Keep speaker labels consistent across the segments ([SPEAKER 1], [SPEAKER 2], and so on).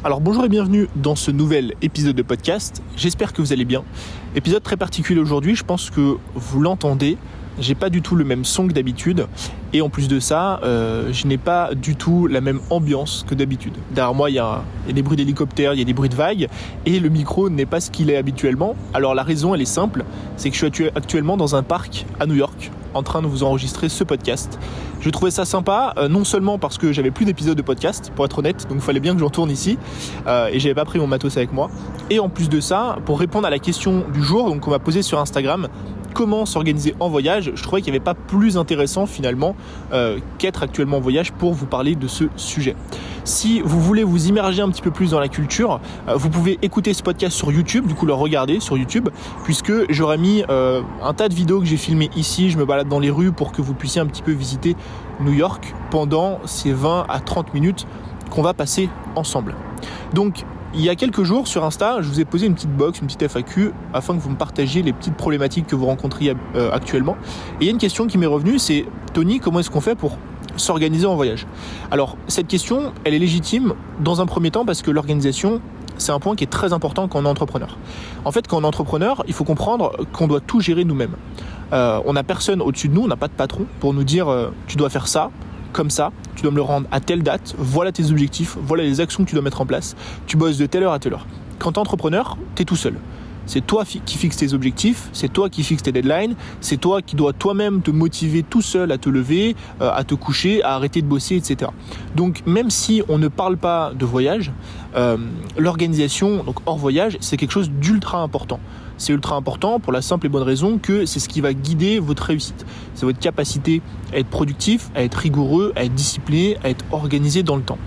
[SPEAKER 1] Alors bonjour et bienvenue dans ce nouvel épisode de podcast, j'espère que vous allez bien. Épisode très particulier aujourd'hui, je pense que vous l'entendez, j'ai pas du tout le même son que d'habitude et en plus de ça, je n'ai pas du tout la même ambiance que d'habitude. Derrière moi, il y a des bruits d'hélicoptères, il y a des bruits de vagues et le micro n'est pas ce qu'il est habituellement. Alors la raison, elle est simple, c'est que je suis actuellement dans un parc à New York en train de vous enregistrer ce podcast. Je trouvais ça sympa, non seulement parce que j'avais plus d'épisodes de podcast, pour être honnête, donc il fallait bien que j'en tourne ici, et j'avais pas pris mon matos avec moi. Et en plus de ça, pour répondre à la question du jour, donc on m'a posé sur Instagram, comment s'organiser en voyage, je trouvais qu'il n'y avait pas plus intéressant finalement qu'être actuellement en voyage pour vous parler de ce sujet. Si vous voulez vous immerger un petit peu plus dans la culture, vous pouvez écouter ce podcast sur YouTube, du coup le regarder sur YouTube, puisque j'aurais mis un tas de vidéos que j'ai filmées ici, je me balade dans les rues pour que vous puissiez un petit peu visiter New York pendant ces 20 à 30 minutes qu'on va passer ensemble. Donc, il y a quelques jours sur Insta, je vous ai posé une petite box, une petite FAQ, afin que vous me partagiez les petites problématiques que vous rencontriez actuellement. Et il y a une question qui m'est revenue, c'est « Tony, comment est-ce qu'on fait pour s'organiser en voyage ?» Alors, cette question, elle est légitime dans un premier temps parce que l'organisation, c'est un point qui est très important quand on est entrepreneur. En fait, quand on est entrepreneur, il faut comprendre qu'on doit tout gérer nous-mêmes. On n'a personne au-dessus de nous, on n'a pas de patron pour nous dire « Tu dois faire ça ». Comme ça, tu dois me le rendre à telle date, voilà tes objectifs, voilà les actions que tu dois mettre en place, tu bosses de telle heure à telle heure. Quand tu es entrepreneur, tu es tout seul. C'est toi qui fixes tes objectifs, c'est toi qui fixes tes deadlines, c'est toi qui dois toi-même te motiver tout seul à te lever, à te coucher, à arrêter de bosser, etc. Donc même si on ne parle pas de voyage, l'organisation, donc hors voyage, c'est quelque chose d'ultra important. C'est ultra important pour la simple et bonne raison que c'est ce qui va guider votre réussite. C'est votre capacité à être productif, à être rigoureux, à être discipliné, à être organisé dans le temps.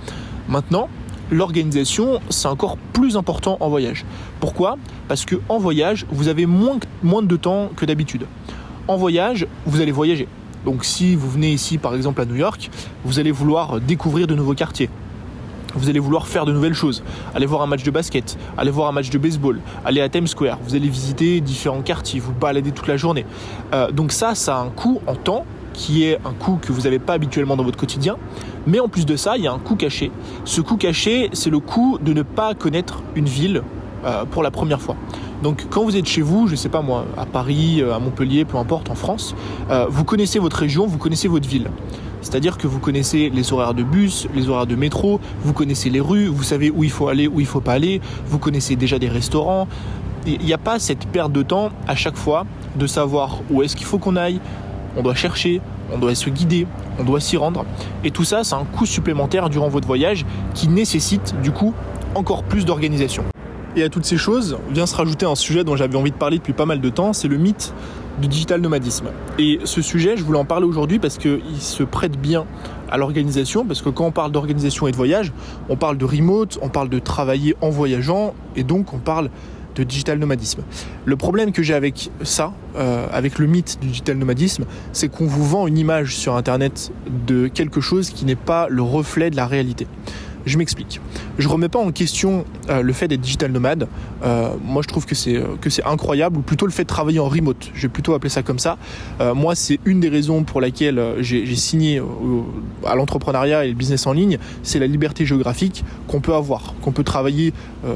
[SPEAKER 1] Maintenant, l'organisation, c'est encore plus important en voyage. Pourquoi ? Parce qu'en voyage, vous avez moins de temps que d'habitude. En voyage, vous allez voyager. Donc si vous venez ici, par exemple à New York, vous allez vouloir découvrir de nouveaux quartiers. Vous allez vouloir faire de nouvelles choses, aller voir un match de basket, aller voir un match de baseball, aller à Times Square, vous allez visiter différents quartiers, vous balader toute la journée. Donc ça a un coût en temps, qui est un coût que vous n'avez pas habituellement dans votre quotidien, mais en plus de ça, il y a un coût caché. Ce coût caché, c'est le coût de ne pas connaître une ville pour la première fois. Donc quand vous êtes chez vous, je ne sais pas moi, à Paris, à Montpellier, peu importe, en France, vous connaissez votre région, vous connaissez votre ville. C'est-à-dire que vous connaissez les horaires de bus, les horaires de métro, vous connaissez les rues, vous savez où il faut aller, où il ne faut pas aller, vous connaissez déjà des restaurants. Il n'y a pas cette perte de temps à chaque fois de savoir où est-ce qu'il faut qu'on aille, on doit chercher, on doit se guider, on doit s'y rendre. Et tout ça, c'est un coût supplémentaire durant votre voyage qui nécessite du coup encore plus d'organisation. Et à toutes ces choses vient se rajouter un sujet dont j'avais envie de parler depuis pas mal de temps, c'est le mythe du digital nomadisme. Et ce sujet, je voulais en parler aujourd'hui parce qu'il se prête bien à l'organisation, parce que quand on parle d'organisation et de voyage, on parle de remote, on parle de travailler en voyageant, et donc on parle de digital nomadisme. Le problème que j'ai avec ça, avec le mythe du digital nomadisme, c'est qu'on vous vend une image sur Internet de quelque chose qui n'est pas le reflet de la réalité. Je m'explique. Je remets pas en question le fait d'être digital nomade. Moi, je trouve que c'est incroyable, ou plutôt le fait de travailler en remote. Je vais plutôt appeler ça comme ça. Moi, c'est une des raisons pour laquelle j'ai signé à l'entrepreneuriat et le business en ligne. C'est la liberté géographique qu'on peut avoir, qu'on peut travailler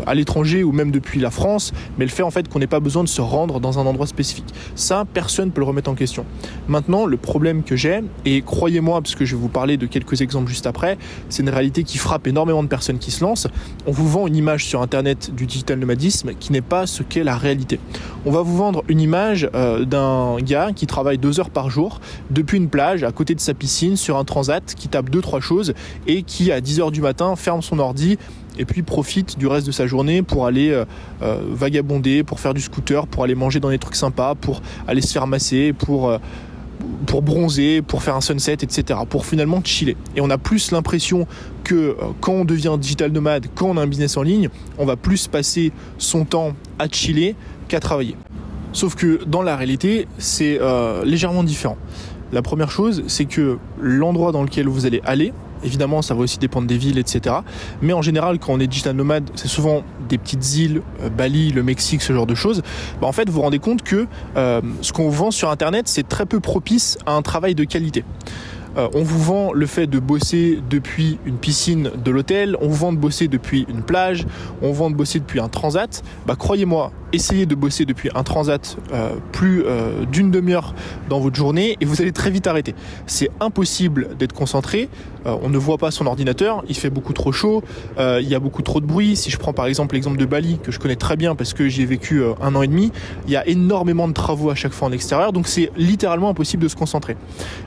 [SPEAKER 1] à l'étranger ou même depuis la France, mais le fait en fait qu'on n'ait pas besoin de se rendre dans un endroit spécifique. Ça, personne ne peut le remettre en question. Maintenant, le problème que j'ai, et croyez-moi, parce que je vais vous parler de quelques exemples juste après, c'est une réalité qui frappe énormément de personnes qui se lancent. On vous vend une image sur Internet du digital nomadisme qui n'est pas ce qu'est la réalité. On va vous vendre une image d'un gars qui travaille 2 heures par jour depuis une plage à côté de sa piscine sur un transat, qui tape 2-3 choses et qui à 10h du matin ferme son ordi et puis profite du reste de sa journée pour aller vagabonder, pour faire du scooter, pour aller manger dans des trucs sympas, pour aller se faire masser, pour bronzer, pour faire un sunset, etc. Pour finalement chiller. Et on a plus l'impression que quand on devient digital nomade, quand on a un business en ligne, on va plus passer son temps à chiller qu'à travailler. Sauf que dans la réalité, c'est légèrement différent. La première chose, c'est que l'endroit dans lequel vous allez aller, évidemment, ça va aussi dépendre des villes, etc. Mais en général, quand on est digital nomade, c'est souvent des petites îles, Bali, le Mexique, ce genre de choses. En fait, vous vous rendez compte que ce qu'on vend sur Internet, c'est très peu propice à un travail de qualité. On vous vend le fait de bosser depuis une piscine de l'hôtel, on vous vend de bosser depuis une plage, on vous vend de bosser depuis un transat. Croyez-moi, essayez de bosser depuis un transat plus d'une demi-heure dans votre journée et vous allez très vite arrêter. C'est impossible d'être concentré, on ne voit pas son ordinateur, il fait beaucoup trop chaud, il y a beaucoup trop de bruit. Si je prends par exemple l'exemple de Bali, que je connais très bien parce que j'y ai vécu 1 an et demi, il y a énormément de travaux à chaque fois en extérieur, donc c'est littéralement impossible de se concentrer.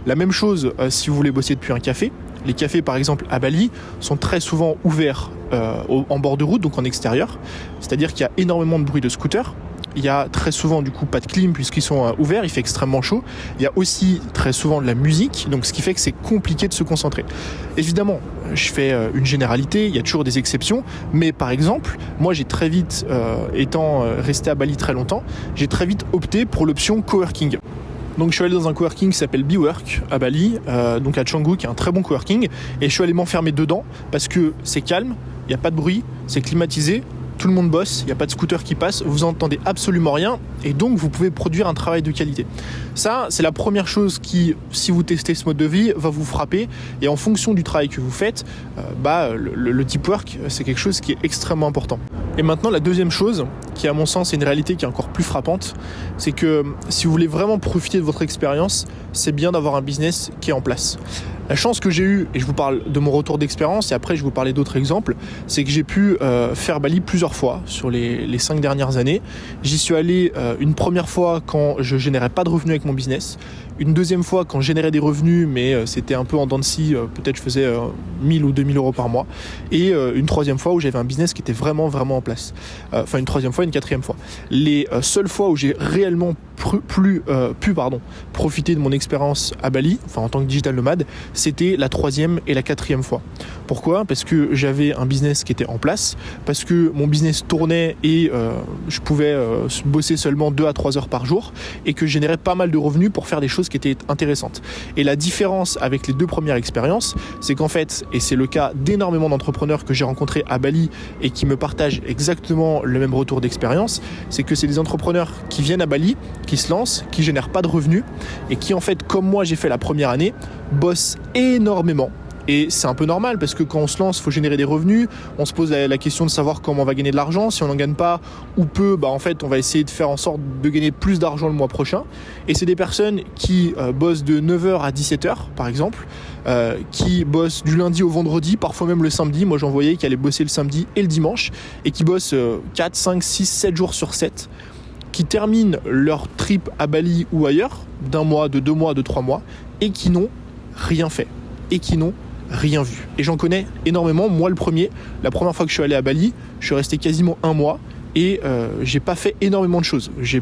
[SPEAKER 1] La même chose si vous voulez bosser depuis un café. Les cafés par exemple à Bali sont très souvent ouverts en bord de route, donc en extérieur, c'est-à-dire qu'il y a énormément de bruit de scooters. Il y a très souvent du coup pas de clim puisqu'ils sont ouverts, il fait extrêmement chaud. Il y a aussi très souvent de la musique, donc ce qui fait que c'est compliqué de se concentrer. Évidemment, je fais une généralité, il y a toujours des exceptions, mais par exemple, moi j'ai très vite, étant resté à Bali très longtemps, j'ai très vite opté pour l'option coworking. Donc je suis allé dans un coworking qui s'appelle BeWork à Bali, donc à Canggu, qui est un très bon coworking, et je suis allé m'enfermer dedans parce que c'est calme, il n'y a pas de bruit, c'est climatisé, tout le monde bosse, il n'y a pas de scooter qui passe, vous entendez absolument rien et donc vous pouvez produire un travail de qualité. Ça, c'est la première chose qui, si vous testez ce mode de vie, va vous frapper et en fonction du travail que vous faites, le deep work, c'est quelque chose qui est extrêmement important. Et maintenant, la deuxième chose, qui à mon sens est une réalité qui est encore plus frappante, c'est que si vous voulez vraiment profiter de votre expérience, c'est bien d'avoir un business qui est en place. La chance que j'ai eue, et je vous parle de mon retour d'expérience, et après je vais vous parler d'autres exemples, c'est que j'ai pu faire Bali plusieurs fois sur les 5 dernières années. J'y suis allé une première fois quand je générais pas de revenus avec mon business, une deuxième fois quand je générais des revenus, mais c'était un peu en dents de scie, peut-être je faisais 1000 ou 2000 euros par mois, et une troisième fois où j'avais un business qui était vraiment en place. Enfin une troisième fois, une quatrième fois. Les seules fois où j'ai réellement pu profiter de mon expérience à Bali, enfin en tant que digital nomade, c'était la troisième et la quatrième fois. Pourquoi ? Parce que j'avais un business qui était en place, parce que mon business tournait et je pouvais bosser seulement 2 à 3 heures par jour et que je générais pas mal de revenus pour faire des choses qui étaient intéressantes. Et la différence avec les 2 premières expériences, c'est qu'en fait, et c'est le cas d'énormément d'entrepreneurs que j'ai rencontrés à Bali et qui me partagent exactement le même retour d'expérience, c'est que c'est des entrepreneurs qui viennent à Bali, qui se lancent, qui génèrent pas de revenus et qui en fait, comme moi j'ai fait la première année, bossent énormément. Et c'est un peu normal parce que quand on se lance, il faut générer des revenus. On se pose la question de savoir comment on va gagner de l'argent. Si on n'en gagne pas ou peu, en fait, on va essayer de faire en sorte de gagner plus d'argent le mois prochain. Et c'est des personnes qui bossent de 9h à 17h, par exemple, qui bossent du lundi au vendredi, parfois même le samedi. Moi, j'en voyais qui allaient bosser le samedi et le dimanche et qui bossent 4, 5, 6, 7 jours sur 7, qui terminent leur trip à Bali ou ailleurs, d'1 mois, de 2 mois, de 3 mois, et qui n'ont rien fait, et qui n'ont rien vu. Et j'en connais énormément. Moi, le premier, la première fois que je suis allé à Bali, je suis resté quasiment 1 mois et j'ai pas fait énormément de choses. J'ai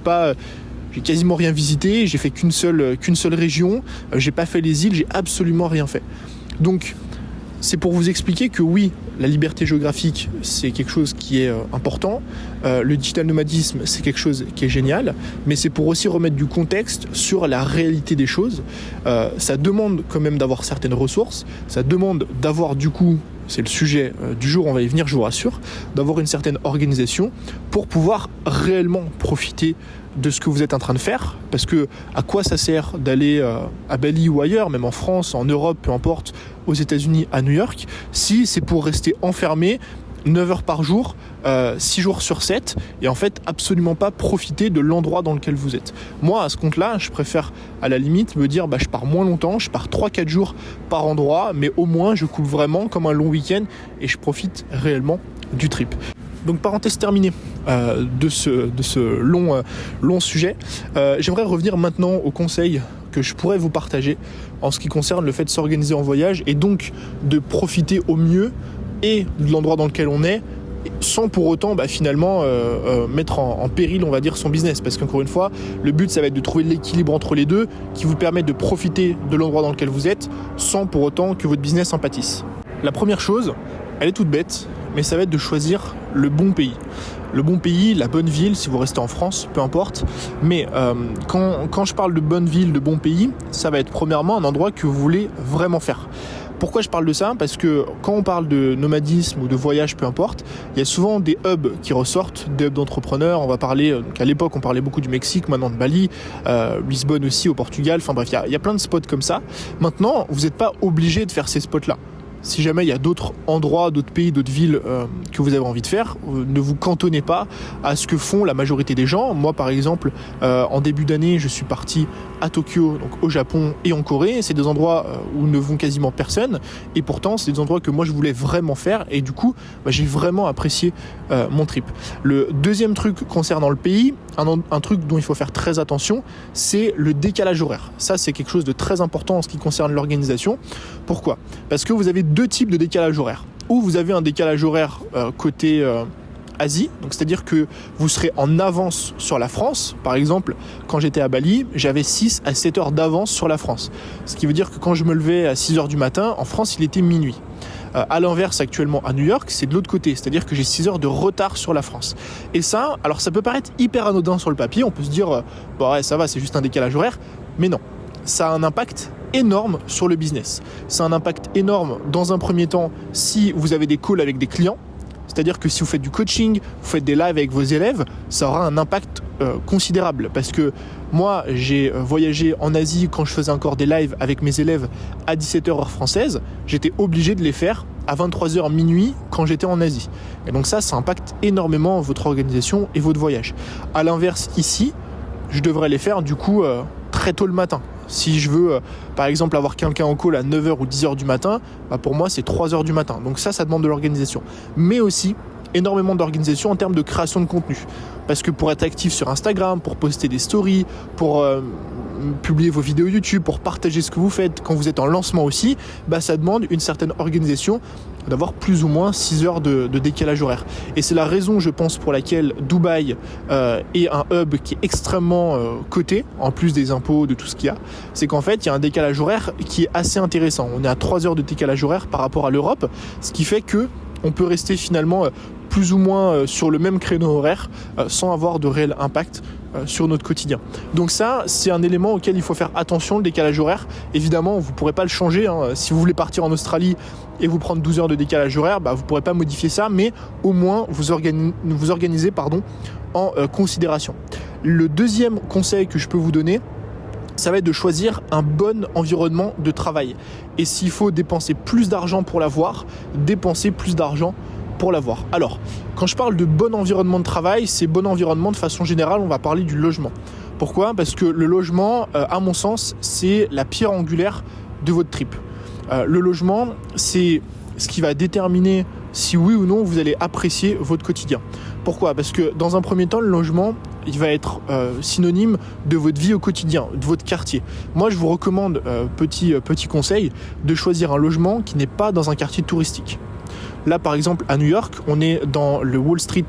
[SPEAKER 1] quasiment rien visité, j'ai fait qu'une seule région, j'ai pas fait les îles, j'ai absolument rien fait. Donc, c'est pour vous expliquer que oui, la liberté géographique, c'est quelque chose qui est important. Le digital nomadisme, c'est quelque chose qui est génial. Mais c'est pour aussi remettre du contexte sur la réalité des choses. Ça demande quand même d'avoir certaines ressources. Ça demande d'avoir du coup, c'est le sujet du jour, on va y venir, je vous rassure, d'avoir une certaine organisation pour pouvoir réellement profiter de ce que vous êtes en train de faire, parce que à quoi ça sert d'aller à Bali ou ailleurs, même en France, en Europe, peu importe, aux États-Unis, à New York, si c'est pour rester enfermé 9 heures par jour, 6 jours sur 7, et en fait absolument pas profiter de l'endroit dans lequel vous êtes. Moi, à ce compte-là, je préfère à la limite me dire je pars moins longtemps, je pars 3-4 jours par endroit, mais au moins je coupe vraiment comme un long week-end et je profite réellement du trip. Donc parenthèse terminée de ce long sujet. J'aimerais revenir maintenant aux conseils que je pourrais vous partager en ce qui concerne le fait de s'organiser en voyage et donc de profiter au mieux et de l'endroit dans lequel on est sans pour autant finalement mettre en péril, on va dire, son business. Parce qu'encore une fois, le but, ça va être de trouver l'équilibre entre les deux qui vous permet de profiter de l'endroit dans lequel vous êtes sans pour autant que votre business en pâtisse. La première chose, elle est toute bête, mais ça va être de choisir le bon pays. Le bon pays, la bonne ville, si vous restez en France, peu importe. Mais quand je parle de bonne ville, de bon pays, ça va être premièrement un endroit que vous voulez vraiment faire. Pourquoi je parle de ça ? Parce que quand on parle de nomadisme ou de voyage, peu importe, il y a souvent des hubs qui ressortent, des hubs d'entrepreneurs. On va parler, donc à l'époque on parlait beaucoup du Mexique, maintenant de Bali, Lisbonne aussi au Portugal, enfin bref, il y a plein de spots comme ça. Maintenant, vous n'êtes pas obligé de faire ces spots-là. Si jamais il y a d'autres endroits, d'autres pays, d'autres villes que vous avez envie de faire, ne vous cantonnez pas à ce que font la majorité des gens. Moi, par exemple, en début d'année, je suis parti à Tokyo, donc au Japon et en Corée. C'est des endroits où ne vont quasiment personne. Et pourtant, c'est des endroits que moi, je voulais vraiment faire. Et du coup, j'ai vraiment apprécié mon trip. Le deuxième truc concernant le pays, un truc dont il faut faire très attention, c'est le décalage horaire. Ça, c'est quelque chose de très important en ce qui concerne l'organisation. Pourquoi ? Parce que vous avez deux types de décalage horaire. Ou vous avez un décalage horaire côté Asie, donc c'est-à-dire que vous serez en avance sur la France. Par exemple, quand j'étais à Bali, j'avais 6 à 7 heures d'avance sur la France. Ce qui veut dire que quand je me levais à 6 heures du matin, en France, il était minuit. À l'inverse, actuellement à New York, c'est de l'autre côté, c'est-à-dire que j'ai 6 heures de retard sur la France. Et ça, alors ça peut paraître hyper anodin sur le papier, on peut se dire, bon ouais, ça va, c'est juste un décalage horaire, mais non, ça a un impact énorme sur le business. C'est un impact énorme dans un premier temps si vous avez des calls avec des clients, c'est-à-dire que si vous faites du coaching, vous faites des lives avec vos élèves, ça aura un impact considérable. Parce que moi, j'ai voyagé en Asie quand je faisais encore des lives avec mes élèves à 17h heure française. J'étais obligé de les faire à 23h minuit quand j'étais en Asie. Et donc ça impacte énormément votre organisation et votre voyage. À l'inverse, ici, je devrais les faire du coup très tôt le matin. Si je veux, par exemple, avoir quelqu'un en call à 9h ou 10h du matin, pour moi, c'est 3h du matin. Donc ça demande de l'organisation. Mais aussi, énormément d'organisation en termes de création de contenu. Parce que pour être actif sur Instagram, pour poster des stories, pour publier vos vidéos YouTube, pour partager ce que vous faites quand vous êtes en lancement aussi, ça demande une certaine organisation d'avoir plus ou moins 6 heures de décalage horaire. Et c'est la raison, je pense, pour laquelle Dubaï est un hub qui est extrêmement coté, en plus des impôts, de tout ce qu'il y a. C'est qu'en fait, il y a un décalage horaire qui est assez intéressant. On est à 3 heures de décalage horaire par rapport à l'Europe, ce qui fait que on peut rester finalement plus ou moins sur le même créneau horaire sans avoir de réel impact sur notre quotidien. Donc ça, c'est un élément auquel il faut faire attention, le décalage horaire. Évidemment, vous ne pourrez pas le changer. Si vous voulez partir en Australie et vous prendre 12 heures de décalage horaire, vous ne pourrez pas modifier ça, mais au moins vous organisez en considération. Le deuxième conseil que je peux vous donner, ça va être de choisir un bon environnement de travail. Et s'il faut dépenser plus d'argent pour l'avoir, dépensez plus d'argent pour l'avoir. Alors, quand je parle de bon environnement de travail, c'est bon environnement de façon générale, on va parler du logement. Pourquoi ? Parce que le logement, à mon sens, c'est la pierre angulaire de votre trip. Le logement, c'est ce qui va déterminer si oui ou non vous allez apprécier votre quotidien. Pourquoi ? Parce que dans un premier temps, le logement, il va être synonyme de votre vie au quotidien, de votre quartier. Moi, je vous recommande, petit conseil, de choisir un logement qui n'est pas dans un quartier touristique. Là, par exemple, à New York, on est dans le Wall Street,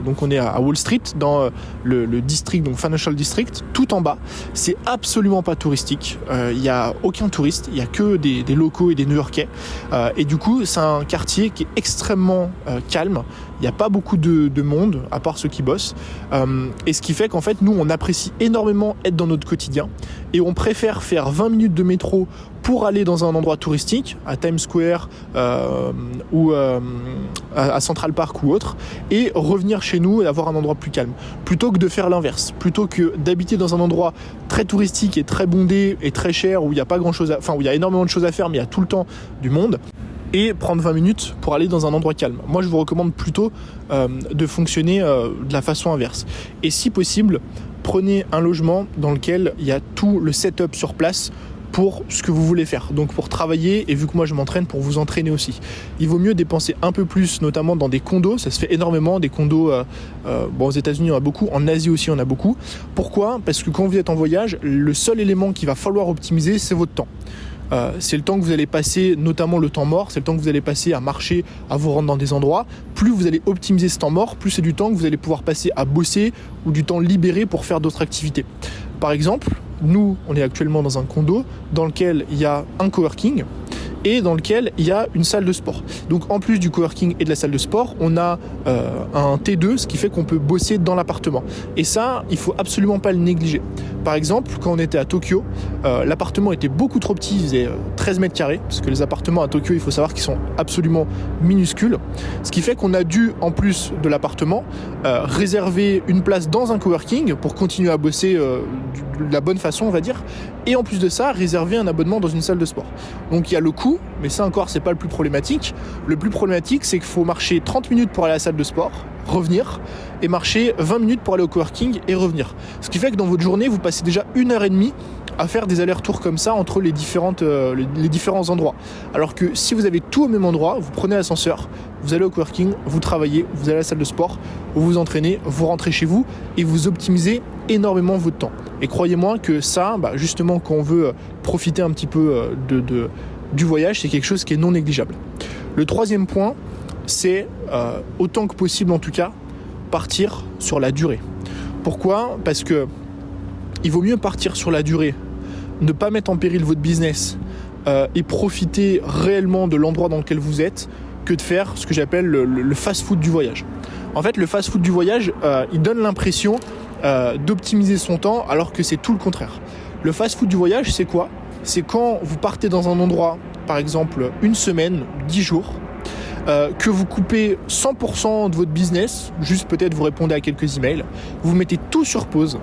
[SPEAKER 1] donc on est à Wall Street, dans le district, donc Financial District, tout en bas. C'est absolument pas touristique. Il n'y a aucun touriste, il n'y a que des locaux et des New-Yorkais. Et du coup, c'est un quartier qui est extrêmement calme. Il n'y a pas beaucoup de monde, à part ceux qui bossent. Et ce qui fait qu'en fait, nous, on apprécie énormément être dans notre quotidien. Et on préfère faire 20 minutes de métro pour aller dans un endroit touristique, à Times Square ou à Central Park ou autre, et revenir chez nous et avoir un endroit plus calme, plutôt que de faire l'inverse, plutôt que d'habiter dans un endroit très touristique et très bondé et très cher, où il y a pas grand-chose, où il y a énormément de choses à faire, mais il y a tout le temps du monde, et prendre 20 minutes pour aller dans un endroit calme. Moi, je vous recommande plutôt de fonctionner de la façon inverse. Et si possible, prenez un logement dans lequel il y a tout le setup sur place pour ce que vous voulez faire, donc pour travailler, et vu que moi je m'entraîne, pour vous entraîner aussi. Il vaut mieux dépenser un peu plus, notamment dans des condos, ça se fait énormément, des condos, aux États-Unis il y en a beaucoup, en Asie aussi il y en a beaucoup. Pourquoi ? Parce que quand vous êtes en voyage, le seul élément qu'il va falloir optimiser, c'est votre temps. C'est le temps que vous allez passer, notamment le temps mort, c'est le temps que vous allez passer à marcher, à vous rendre dans des endroits. Plus vous allez optimiser ce temps mort, plus c'est du temps que vous allez pouvoir passer à bosser ou du temps libéré pour faire d'autres activités. Par exemple, nous, on est actuellement dans un condo dans lequel il y a un coworking et dans lequel il y a une salle de sport. Donc en plus du coworking et de la salle de sport, on a un T2, ce qui fait qu'on peut bosser dans l'appartement. Et ça, il faut absolument pas le négliger. Par exemple, quand on était à Tokyo, l'appartement était beaucoup trop petit, il faisait 13 mètres carrés, parce que les appartements à Tokyo, il faut savoir qu'ils sont absolument minuscules. Ce qui fait qu'on a dû, en plus de l'appartement, réserver une place dans un coworking pour continuer à bosser de la bonne façon, on va dire. Et en plus de ça, réserver un abonnement dans une salle de sport. Donc il y a le coût, mais ça encore, c'est pas le plus problématique. Le plus problématique, c'est qu'il faut marcher 30 minutes pour aller à la salle de sport, revenir, et marcher 20 minutes pour aller au coworking et revenir. Ce qui fait que dans votre journée, vous passez déjà 1h30 à faire des allers-retours comme ça entre les différents endroits. Alors que si vous avez tout au même endroit, vous prenez l'ascenseur, vous allez au coworking, vous travaillez, vous allez à la salle de sport, vous vous entraînez, vous rentrez chez vous et vous optimisez énormément votre temps. Et croyez-moi que ça, justement, quand on veut profiter un petit peu du voyage, c'est quelque chose qui est non négligeable. Le troisième point, c'est autant que possible en tout cas, partir sur la durée. Pourquoi ? Parce que il vaut mieux partir sur la durée, ne pas mettre en péril votre business et profiter réellement de l'endroit dans lequel vous êtes que de faire ce que j'appelle le fast-food du voyage. En fait, le fast-food du voyage, il donne l'impression d'optimiser son temps alors que c'est tout le contraire. Le fast-food du voyage, c'est quoi ? C'est quand vous partez dans un endroit, par exemple une semaine, 10 jours, que vous coupez 100% de votre business, juste peut-être vous répondez à quelques emails, vous mettez tout sur pause,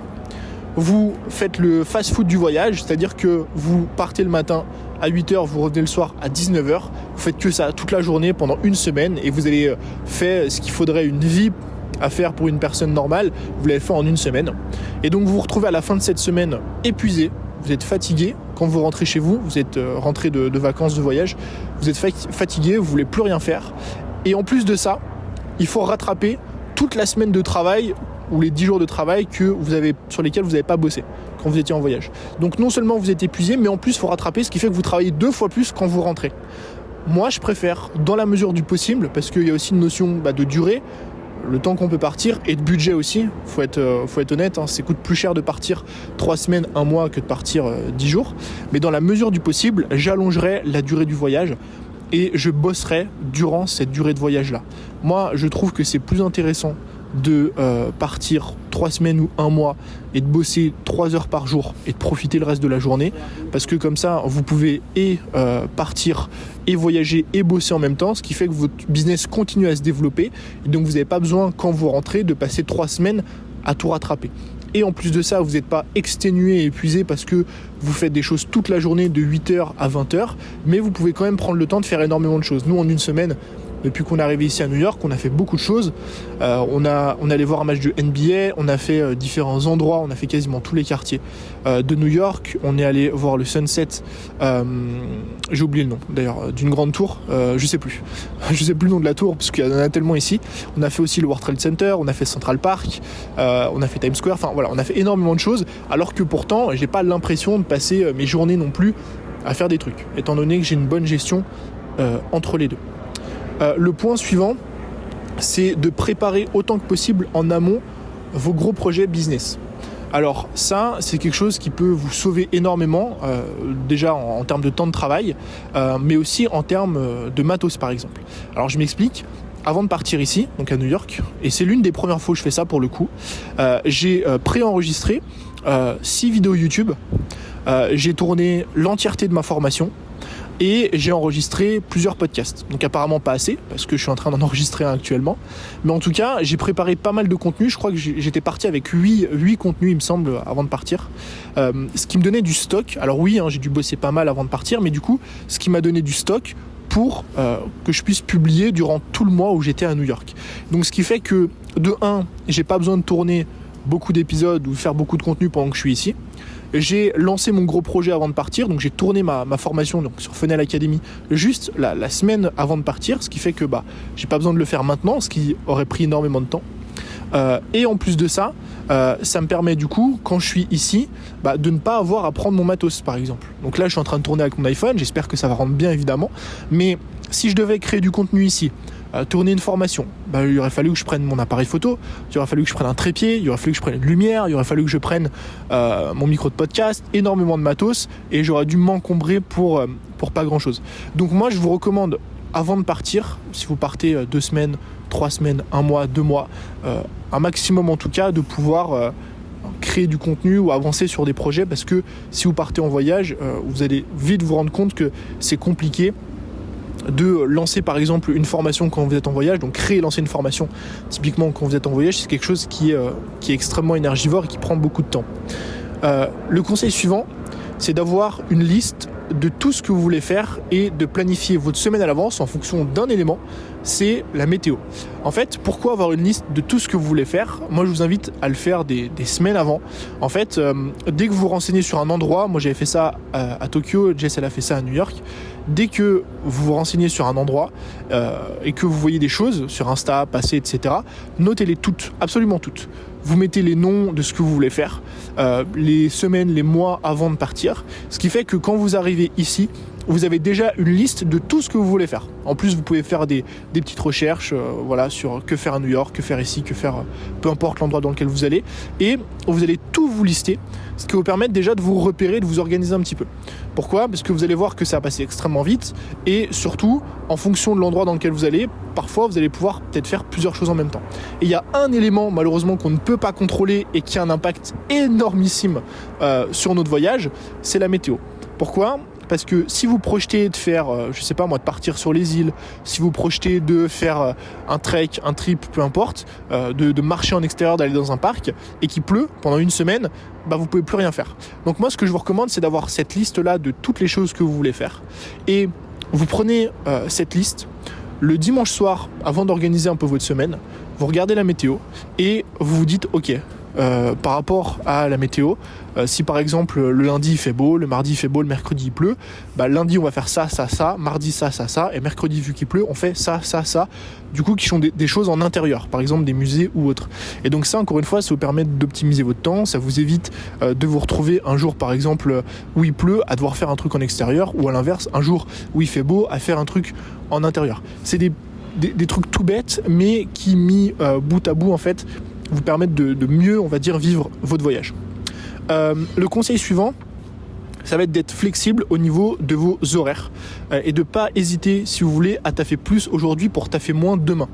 [SPEAKER 1] vous faites le fast-food du voyage, c'est-à-dire que vous partez le matin à 8h, vous revenez le soir à 19h, vous faites que ça toute la journée pendant une semaine et vous avez fait ce qu'il faudrait une vie à faire pour une personne normale, vous l'avez fait en une semaine. Et donc vous vous retrouvez à la fin de cette semaine épuisé, vous êtes fatigué, quand vous rentrez chez vous, vous êtes rentré de vacances, de voyage, vous êtes fatigué, vous voulez plus rien faire. Et en plus de ça, il faut rattraper toute la semaine de travail ou les 10 jours de travail sur lesquels vous n'avez pas bossé quand vous étiez en voyage. Donc non seulement vous êtes épuisé, mais en plus il faut rattraper, ce qui fait que vous travaillez 2 fois plus quand vous rentrez. Moi je préfère, dans la mesure du possible, parce qu'il y a aussi une notion de durée, le temps qu'on peut partir, et de budget aussi, faut être honnête, ça coûte plus cher de partir 3 semaines, 1 mois que de partir 10 jours, mais dans la mesure du possible, j'allongerai la durée du voyage et je bosserai durant cette durée de voyage là. Moi je trouve que c'est plus intéressant de partir 3 semaines ou 1 mois et de bosser 3 heures par jour et de profiter le reste de la journée, parce que comme ça vous pouvez partir et voyager et bosser en même temps, ce qui fait que votre business continue à se développer et donc vous n'avez pas besoin quand vous rentrez de passer 3 semaines à tout rattraper. Et en plus de ça, vous n'êtes pas exténué et épuisé parce que vous faites des choses toute la journée de 8h à 20h, mais vous pouvez quand même prendre le temps de faire énormément de choses. Nous, en une semaine, depuis qu'on est arrivé ici à New York, on a fait beaucoup de choses. On est allé voir un match de NBA, on a fait différents endroits, on a fait quasiment tous les quartiers de New York. On est allé voir le sunset, j'ai oublié le nom d'ailleurs, d'une grande tour, je sais plus le nom de la tour parce qu'il y en a tellement ici. On a fait aussi le World Trade Center, on a fait Central Park, on a fait Times Square, enfin voilà, on a fait énormément de choses, alors que pourtant j'ai pas l'impression de passer mes journées non plus à faire des trucs, étant donné que j'ai une bonne gestion entre les deux. Le point suivant, c'est de préparer autant que possible en amont vos gros projets business. Alors ça, c'est quelque chose qui peut vous sauver énormément, déjà en termes de temps de travail, mais aussi en termes de matos par exemple. Alors je m'explique. Avant de partir ici, donc à New York, et c'est l'une des premières fois que je fais ça pour le coup, j'ai préenregistré 6 vidéos YouTube, j'ai tourné l'entièreté de ma formation, et j'ai enregistré plusieurs podcasts. Donc apparemment pas assez, parce que je suis en train d'en enregistrer un actuellement. Mais en tout cas, j'ai préparé pas mal de contenu. Je crois que j'étais parti avec 8 contenus, il me semble, avant de partir. Ce qui me donnait du stock. Alors oui, j'ai dû bosser pas mal avant de partir, mais du coup, ce qui m'a donné du stock pour que je puisse publier durant tout le mois où j'étais à New York. Donc ce qui fait que, de 1, j'ai pas besoin de tourner beaucoup d'épisodes ou de faire beaucoup de contenu pendant que je suis ici. J'ai lancé mon gros projet avant de partir, donc j'ai tourné ma formation donc sur Funnel Academy juste la semaine avant de partir, ce qui fait que j'ai pas besoin de le faire maintenant, ce qui aurait pris énormément de temps. Et en plus de ça, ça me permet du coup, quand je suis ici, de ne pas avoir à prendre mon matos par exemple. Donc là je suis en train de tourner avec mon iPhone, j'espère que ça va rendre bien évidemment, mais si je devais créer du contenu ici, tourner une formation, il aurait fallu que je prenne mon appareil photo, il aurait fallu que je prenne un trépied, il aurait fallu que je prenne une lumière, il aurait fallu que je prenne mon micro de podcast, énormément de matos, et j'aurais dû m'encombrer pour pas grand chose. Donc moi je vous recommande, avant de partir, si vous partez 2 semaines, 3 semaines, 1 mois, 2 mois, un maximum en tout cas, de pouvoir créer du contenu ou avancer sur des projets, parce que si vous partez en voyage, vous allez vite vous rendre compte que c'est compliqué de lancer par exemple une formation quand vous êtes en voyage. Donc lancer une formation typiquement quand vous êtes en voyage, c'est quelque chose qui est extrêmement énergivore et qui prend beaucoup de temps. Le conseil suivant, c'est d'avoir une liste de tout ce que vous voulez faire et de planifier votre semaine à l'avance en fonction d'un élément, c'est la météo. En fait, pourquoi avoir une liste de tout ce que vous voulez faire ? Moi, je vous invite à le faire des semaines avant. En fait, dès que vous vous renseignez sur un endroit, moi j'avais fait ça à Tokyo, Jess elle a fait ça à New York. Dès que vous vous renseignez sur un endroit et que vous voyez des choses sur Insta, passer, etc., notez-les toutes, absolument toutes. Vous mettez les noms de ce que vous voulez faire, les semaines, les mois avant de partir, ce qui fait que quand vous arrivez ici, vous avez déjà une liste de tout ce que vous voulez faire. En plus, vous pouvez faire des petites recherches sur que faire à New York, que faire ici, que faire peu importe l'endroit dans lequel vous allez. Et vous allez tout vous lister, ce qui va vous permettre déjà de vous repérer, de vous organiser un petit peu. Pourquoi ? Parce que vous allez voir que ça va passer extrêmement vite. Et surtout, en fonction de l'endroit dans lequel vous allez, parfois vous allez pouvoir peut-être faire plusieurs choses en même temps. Et il y a un élément malheureusement qu'on ne peut pas contrôler et qui a un impact énormissime sur notre voyage, c'est la météo. Pourquoi ? Parce que si vous projetez de faire, de partir sur les îles, si vous projetez de faire un trek, un trip, peu importe, de marcher en extérieur, d'aller dans un parc, et qu'il pleut pendant une semaine, vous pouvez plus rien faire. Donc moi, ce que je vous recommande, c'est d'avoir cette liste-là de toutes les choses que vous voulez faire. Et vous prenez cette liste, le dimanche soir, avant d'organiser un peu votre semaine, vous regardez la météo, et vous vous dites, ok, par rapport à la météo, si par exemple le lundi il fait beau, le mardi il fait beau, le mercredi il pleut, lundi on va faire ça, mardi ça, et mercredi vu qu'il pleut, on fait ça, du coup qui sont des choses en intérieur, par exemple des musées ou autres. Et donc ça, encore une fois, ça vous permet d'optimiser votre temps, ça vous évite de vous retrouver un jour par exemple où il pleut à devoir faire un truc en extérieur, ou à l'inverse, un jour où il fait beau à faire un truc en intérieur. C'est des trucs tout bêtes, mais qui mis bout à bout en fait vous permettre de mieux, on va dire, vivre votre voyage. Le conseil suivant, ça va être d'être flexible au niveau de vos horaires et de ne pas hésiter, si vous voulez, à taffer plus aujourd'hui pour taffer moins demain.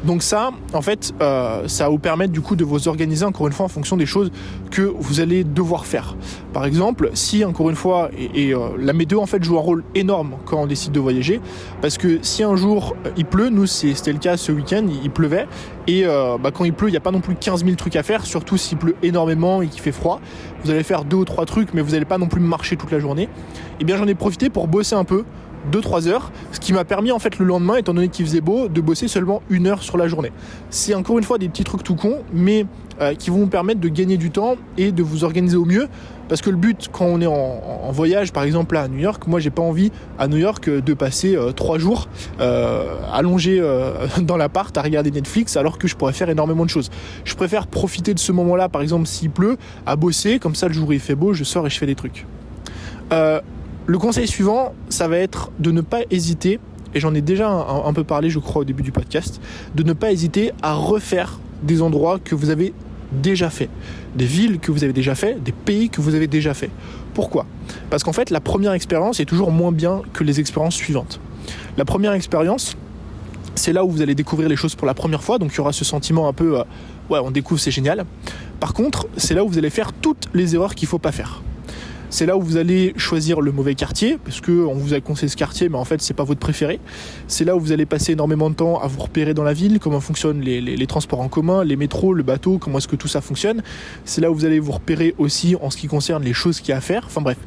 [SPEAKER 1] Donc ça, en fait, ça va vous permettre du coup de vous organiser encore une fois en fonction des choses que vous allez devoir faire. Par exemple, si encore une fois, la météo en fait joue un rôle énorme quand on décide de voyager, parce que si un jour il pleut, nous c'était le cas ce week-end, il pleuvait, et quand il pleut, il n'y a pas non plus 15 000 trucs à faire, surtout s'il pleut énormément et qu'il fait froid. Vous allez faire 2 ou 3 trucs, mais vous n'allez pas non plus marcher toute la journée. Et bien j'en ai profité pour bosser un peu, 2-3 heures, ce qui m'a permis en fait le lendemain, étant donné qu'il faisait beau, de bosser seulement 1 heure sur la journée. C'est encore une fois des petits trucs tout cons, mais qui vont vous permettre de gagner du temps et de vous organiser au mieux, parce que le but quand on est en voyage, par exemple là à New York, moi j'ai pas envie à New York de passer 3 jours allongé dans l'appart à regarder Netflix alors que je pourrais faire énormément de choses. Je préfère profiter de ce moment-là, par exemple s'il pleut, à bosser, comme ça le jour où il fait beau, je sors et je fais des trucs. Le conseil suivant, ça va être de ne pas hésiter, et j'en ai déjà un peu parlé je crois au début du podcast, de ne pas hésiter à refaire des endroits que vous avez déjà fait, des villes que vous avez déjà fait, des pays que vous avez déjà fait. Pourquoi ? Parce qu'en fait la première expérience est toujours moins bien que les expériences suivantes. La première expérience, c'est là où vous allez découvrir les choses pour la première fois, donc il y aura ce sentiment un peu on découvre, c'est génial. Par contre, c'est là où vous allez faire toutes les erreurs qu'il ne faut pas faire. C'est là où vous allez choisir le mauvais quartier, parce qu'on vous a conseillé ce quartier, mais en fait, c'est pas votre préféré. C'est là où vous allez passer énormément de temps à vous repérer dans la ville, comment fonctionnent les transports en commun, les métros, le bateau, comment est-ce que tout ça fonctionne. C'est là où vous allez vous repérer aussi en ce qui concerne les choses qu'il y a à faire. Enfin bref,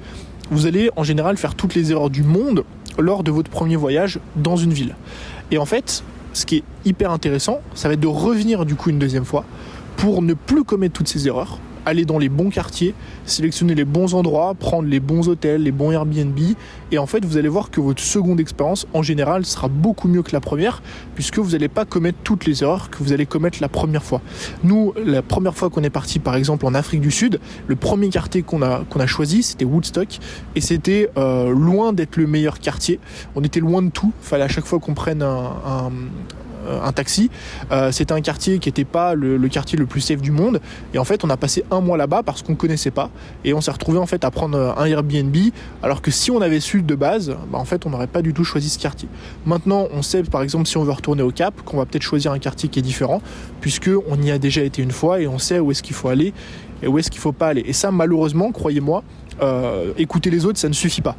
[SPEAKER 1] vous allez en général faire toutes les erreurs du monde lors de votre premier voyage dans une ville. Et en fait, ce qui est hyper intéressant, ça va être de revenir du coup une deuxième fois pour ne plus commettre toutes ces erreurs, aller dans les bons quartiers, sélectionner les bons endroits, prendre les bons hôtels, les bons Airbnb, et en fait vous allez voir que votre seconde expérience en général sera beaucoup mieux que la première, puisque vous n'allez pas commettre toutes les erreurs que vous allez commettre la première fois. Nous, la première fois qu'on est parti par exemple en Afrique du Sud, le premier quartier qu'on a choisi, c'était Woodstock, et c'était loin d'être le meilleur quartier. On était loin de tout, fallait à chaque fois qu'on prenne un taxi. C'était un quartier qui n'était pas le quartier le plus safe du monde. Et en fait, on a passé un mois là-bas parce qu'on ne connaissait pas. Et on s'est retrouvé en fait à prendre un Airbnb. Alors que si on avait su de base, en fait, on n'aurait pas du tout choisi ce quartier. Maintenant, on sait par exemple si on veut retourner au Cap, qu'on va peut-être choisir un quartier qui est différent, puisqu'on y a déjà été une fois et on sait où est-ce qu'il faut aller et où est-ce qu'il ne faut pas aller. Et ça, malheureusement, croyez-moi, écouter les autres, ça ne suffit pas.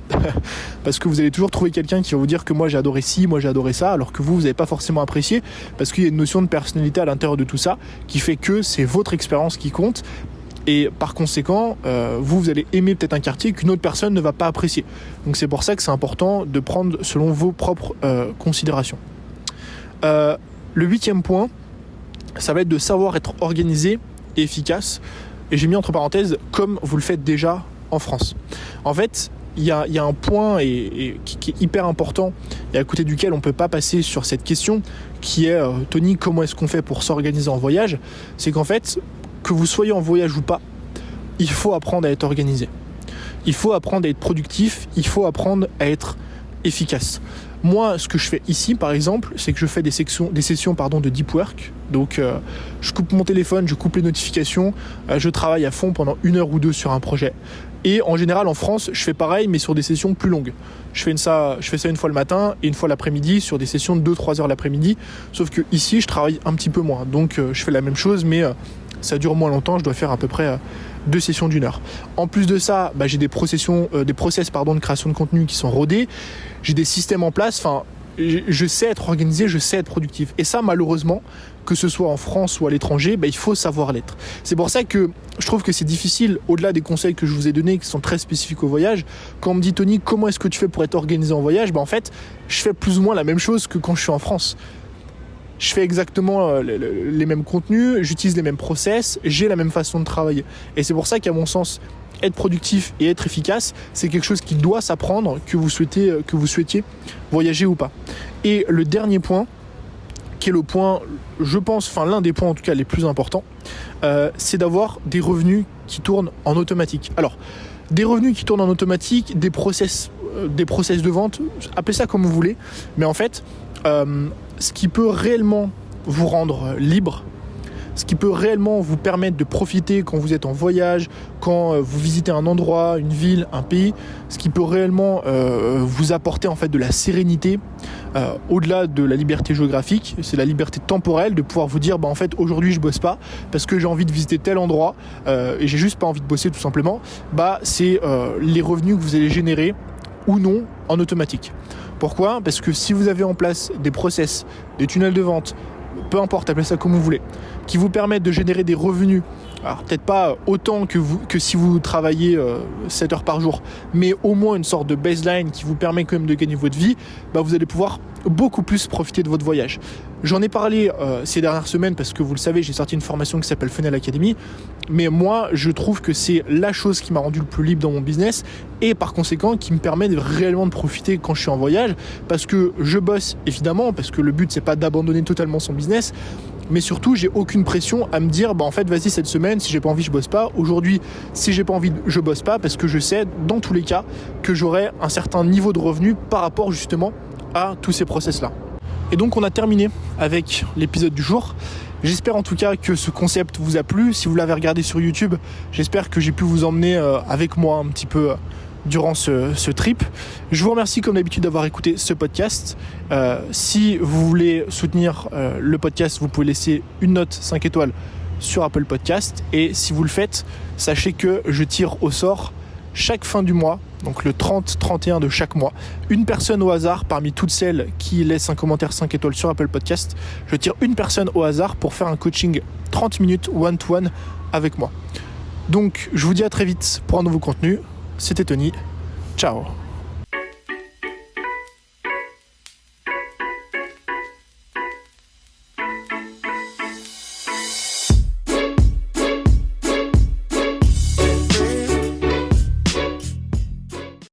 [SPEAKER 1] Parce que vous allez toujours trouver quelqu'un qui va vous dire que moi j'ai adoré ci, moi j'ai adoré ça, alors que vous n'avez pas forcément apprécié, parce qu'il y a une notion de personnalité à l'intérieur de tout ça, qui fait que c'est votre expérience qui compte. Et par conséquent, vous allez aimer peut-être un quartier qu'une autre personne ne va pas apprécier. Donc c'est pour ça que c'est important de prendre selon vos propres considérations. Le 8e point, ça va être de savoir être organisé et efficace. Et j'ai mis entre parenthèses, comme vous le faites déjà en France. En fait, il y a un point qui est hyper important et à côté duquel on ne peut pas passer sur cette question qui est Tony, comment est-ce qu'on fait pour s'organiser en voyage ? C'est qu'en fait, que vous soyez en voyage ou pas, il faut apprendre à être organisé. Il faut apprendre à être productif, il faut apprendre à être efficace. Moi, ce que je fais ici, par exemple, c'est que je fais des sessions de deep work. Donc, je coupe mon téléphone, je coupe les notifications, je travaille à fond pendant 1 heure ou 2 sur un projet. Et en général, en France, je fais pareil, mais sur des sessions plus longues. Je fais ça une fois le matin et une fois l'après-midi sur des sessions de 2-3 heures l'après-midi. Sauf que ici, je travaille un petit peu moins. Donc, je fais la même chose, mais ça dure moins longtemps. Je dois faire à peu près 2 sessions d'1 heure. En plus de ça, j'ai des process de création de contenu qui sont rodés. J'ai des systèmes en place. Enfin, je sais être organisé, je sais être productif. Et ça, malheureusement, que ce soit en France ou à l'étranger, il faut savoir l'être. C'est pour ça que je trouve que c'est difficile, au-delà des conseils que je vous ai donnés, qui sont très spécifiques au voyage. Quand on me dit, Tony, comment est-ce que tu fais pour être organisé en voyage ? En fait, je fais plus ou moins la même chose que quand je suis en France. Je fais exactement les mêmes contenus, j'utilise les mêmes process, j'ai la même façon de travailler. Et c'est pour ça qu'à mon sens, être productif et être efficace, c'est quelque chose qui doit s'apprendre, que vous souhaitiez voyager ou pas. Et le dernier point, qui est le point, je pense, l'un des points en tout cas les plus importants, c'est d'avoir des revenus qui tournent en automatique. Alors, des revenus qui tournent en automatique, des process de vente, appelez ça comme vous voulez, mais en fait, ce qui peut réellement vous rendre libre, ce qui peut réellement vous permettre de profiter quand vous êtes en voyage, quand vous visitez un endroit, une ville, un pays, ce qui peut réellement vous apporter en fait de la sérénité, au-delà de la liberté géographique, c'est la liberté temporelle de pouvoir vous dire en fait aujourd'hui je bosse pas parce que j'ai envie de visiter tel endroit et j'ai juste pas envie de bosser tout simplement, c'est les revenus que vous allez générer ou non en automatique. Pourquoi ? Parce que si vous avez en place des process, des tunnels de vente, peu importe, appelez ça comme vous voulez, qui vous permettent de générer des revenus, alors peut-être pas autant que si vous travaillez 7 heures par jour, mais au moins une sorte de baseline qui vous permet quand même de gagner votre vie, vous allez pouvoir beaucoup plus profiter de votre voyage. J'en ai parlé ces dernières semaines parce que vous le savez, j'ai sorti une formation qui s'appelle Funnel Academy, mais moi je trouve que c'est la chose qui m'a rendu le plus libre dans mon business et par conséquent qui me permet réellement de profiter quand je suis en voyage, parce que je bosse évidemment, parce que le but c'est pas d'abandonner totalement son business, mais surtout j'ai aucune pression à me dire en fait vas-y cette semaine si j'ai pas envie je bosse pas, aujourd'hui si j'ai pas envie je bosse pas, parce que je sais dans tous les cas que j'aurai un certain niveau de revenu par rapport justement à tous ces process là. Et donc on a terminé avec l'épisode du jour. J'espère en tout cas que ce concept vous a plu. Si vous l'avez regardé sur YouTube, j'espère que j'ai pu vous emmener avec moi un petit peu durant ce trip. Je vous remercie comme d'habitude d'avoir écouté ce podcast. Si vous voulez soutenir le podcast, vous pouvez laisser une note 5 étoiles sur Apple Podcast. Et si vous le faites, sachez que je tire au sort chaque fin du mois, donc le 30-31 de chaque mois, une personne au hasard parmi toutes celles qui laissent un commentaire 5 étoiles sur Apple Podcast. Je tire une personne au hasard pour faire un coaching 30 minutes one-to-one avec moi. Donc je vous dis à très vite pour un nouveau contenu. C'était Tony. Ciao.